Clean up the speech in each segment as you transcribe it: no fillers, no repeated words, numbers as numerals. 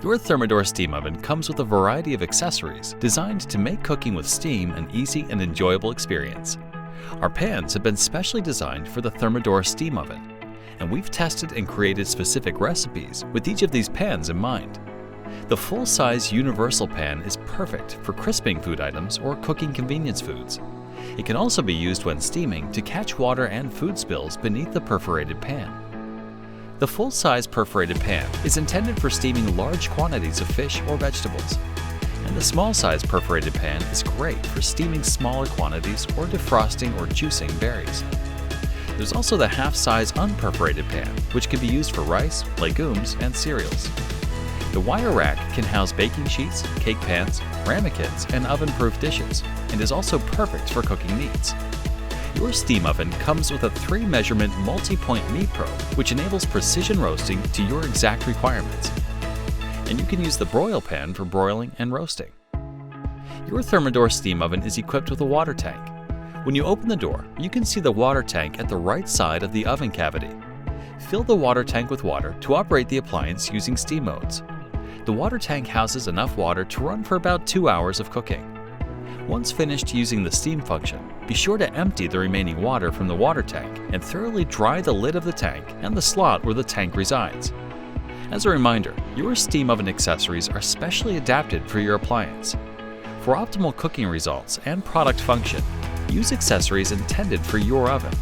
Your Thermador Steam Oven comes with a variety of accessories designed to make cooking with steam an easy and enjoyable experience. Our pans have been specially designed for the Thermador Steam Oven, and we've tested and created specific recipes with each of these pans in mind. The full-size universal pan is perfect for crisping food items or cooking convenience foods. It can also be used when steaming to catch water and food spills beneath the perforated pan. The full-size perforated pan is intended for steaming large quantities of fish or vegetables, and the small-size perforated pan is great for steaming smaller quantities or defrosting or juicing berries. There's also the half-size unperforated pan, which can be used for rice, legumes, and cereals. The wire rack can house baking sheets, cake pans, ramekins, and oven-proof dishes, and is also perfect for cooking meats. Your steam oven comes with a 3-measurement multi-point meat probe, which enables precision roasting to your exact requirements. And you can use the broil pan for broiling and roasting. Your Thermador Steam Oven is equipped with a water tank. When you open the door, you can see the water tank at the right side of the oven cavity. Fill the water tank with water to operate the appliance using steam modes. The water tank houses enough water to run for about 2 hours of cooking. Once finished using the steam function, be sure to empty the remaining water from the water tank and thoroughly dry the lid of the tank and the slot where the tank resides. As a reminder, your steam oven accessories are specially adapted for your appliance. For optimal cooking results and product function, use accessories intended for your oven.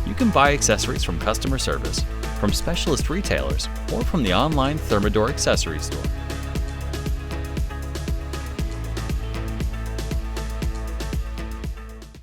You can buy accessories from customer service, from specialist retailers, or from the online Thermador accessory store.